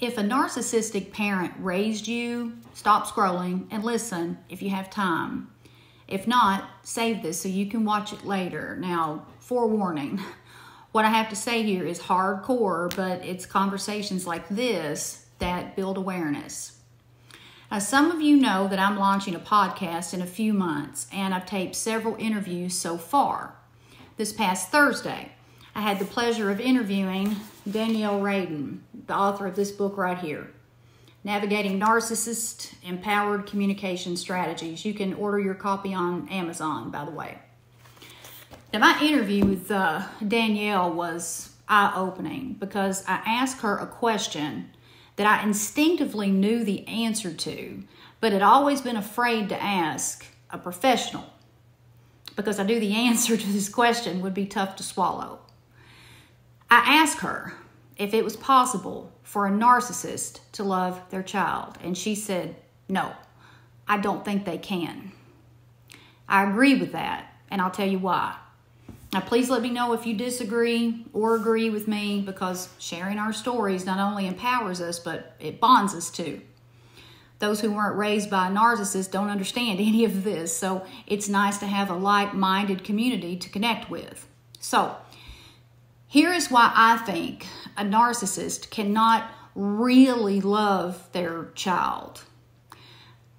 If a narcissistic parent raised you, stop scrolling and listen if you have time. If not, save this so you can watch it later. Now, forewarning, what I have to say here is hardcore, but it's conversations like this that build awareness. Now, some of you know that I'm launching a podcast in a few months, and I've taped several interviews so far. This past Thursday, I had the pleasure of interviewing Danielle Radin, the author of this book right here, Navigating Narcissist Empowered Communication Strategies. You can order your copy on Amazon, by the way. Now, my interview with Danielle was eye-opening because I asked her a question that I instinctively knew the answer to, but had always been afraid to ask a professional because I knew the answer to this question would be tough to swallow. I asked her if it was possible for a narcissist to love their child, and she said, no, I don't think they can. I agree with that, and I'll tell you why. Now, please let me know if you disagree or agree with me, because sharing our stories not only empowers us, but it bonds us too. Those who weren't raised by a narcissist don't understand any of this, so it's nice to have a like-minded community to connect with. So, here is why I think a narcissist cannot really love their child.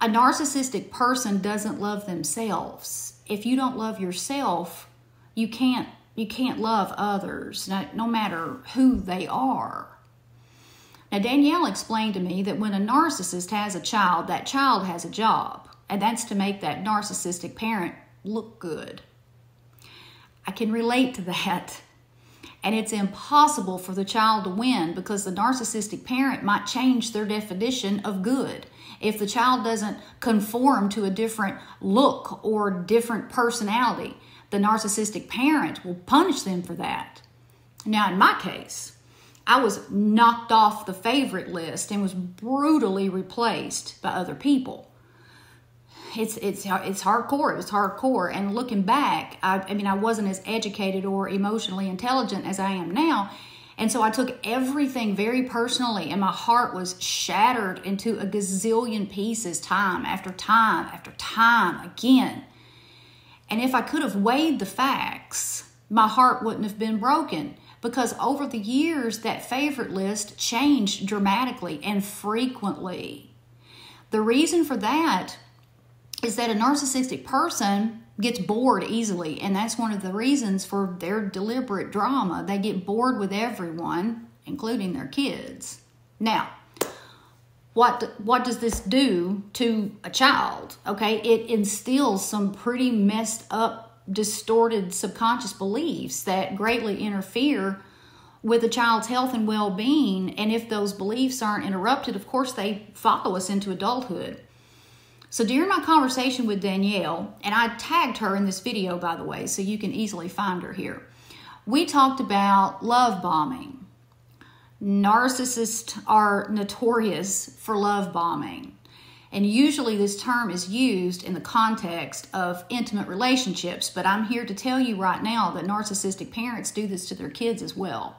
A narcissistic person doesn't love themselves. If you don't love yourself, you can't love others, no matter who they are. Now, Danielle explained to me that when a narcissist has a child, that child has a job, and that's to make that narcissistic parent look good. I can relate to that. And it's impossible for the child to win because the narcissistic parent might change their definition of good. If the child doesn't conform to a different look or different personality, the narcissistic parent will punish them for that. Now, in my case, I was knocked off the favorite list and was brutally replaced by other people. It's hardcore. It was hardcore. And looking back, I wasn't as educated or emotionally intelligent as I am now. And so I took everything very personally, and my heart was shattered into a gazillion pieces time after time after time again. And if I could have weighed the facts, my heart wouldn't have been broken, because over the years, that favorite list changed dramatically and frequently. The reason for that is that a narcissistic person gets bored easily, and that's one of the reasons for their deliberate drama. They get bored with everyone, including their kids. Now, what does this do to a child? Okay, it instills some pretty messed up, distorted subconscious beliefs that greatly interfere with a child's health and well-being, and if those beliefs aren't interrupted, of course, they follow us into adulthood. So during my conversation with Danielle, and I tagged her in this video, by the way, so you can easily find her here, we talked about love bombing. Narcissists are notorious for love bombing. And usually this term is used in the context of intimate relationships, but I'm here to tell you right now that narcissistic parents do this to their kids as well.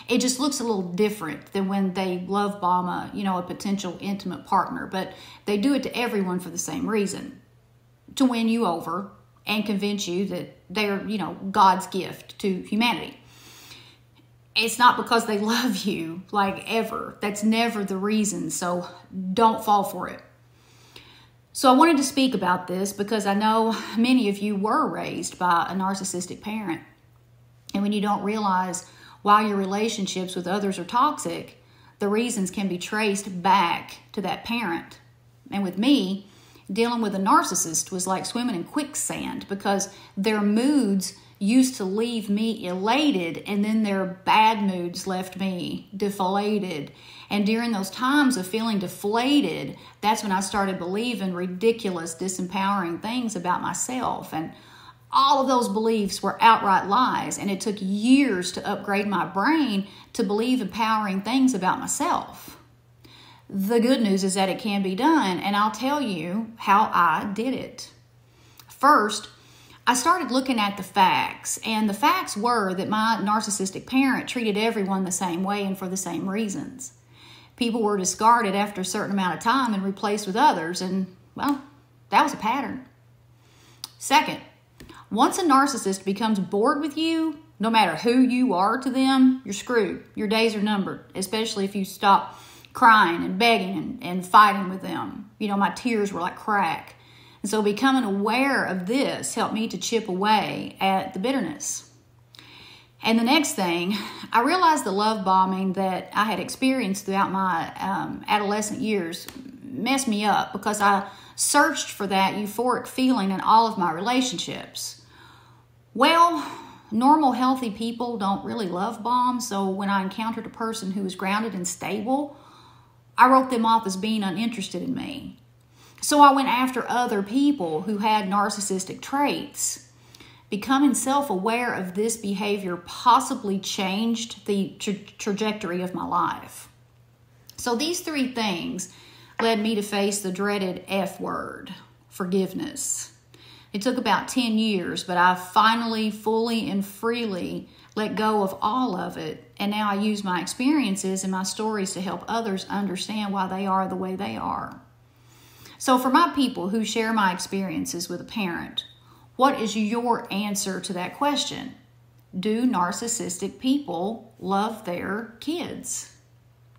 It just looks a little different than when they love bomb a potential intimate partner, but they do it to everyone for the same reason, to win you over and convince you that they're, God's gift to humanity. It's not because they love you, like, ever. That's never the reason, so don't fall for it. So I wanted to speak about this because I know many of you were raised by a narcissistic parent. And when you don't realize why your relationships with others are toxic, the reasons can be traced back to that parent. And with me, dealing with a narcissist was like swimming in quicksand, because their moods used to leave me elated, and then their bad moods left me deflated. And during those times of feeling deflated, that's when I started believing ridiculous, disempowering things about myself. And all of those beliefs were outright lies, and it took years to upgrade my brain to believe empowering things about myself. The good news is that it can be done, and I'll tell you how I did it. First, I started looking at the facts, and the facts were that my narcissistic parent treated everyone the same way and for the same reasons. People were discarded after a certain amount of time and replaced with others. And, well, that was a pattern. Second, once a narcissist becomes bored with you, no matter who you are to them, you're screwed. Your days are numbered, especially if you stop crying and begging and fighting with them. You know, my tears were like crack. And so becoming aware of this helped me to chip away at the bitterness. And the next thing, I realized the love bombing that I had experienced throughout my adolescent years messed me up because I searched for that euphoric feeling in all of my relationships. Well, normal, healthy people don't really love bomb, so when I encountered a person who was grounded and stable, I wrote them off as being uninterested in me. So I went after other people who had narcissistic traits. Becoming self-aware of this behavior possibly changed the trajectory of my life. So these three things led me to face the dreaded F word, forgiveness. It took about 10 years, but I finally, fully and freely let go of all of it. And now I use my experiences and my stories to help others understand why they are the way they are. So for my people who share my experiences with a parent, what is your answer to that question? Do narcissistic people love their kids?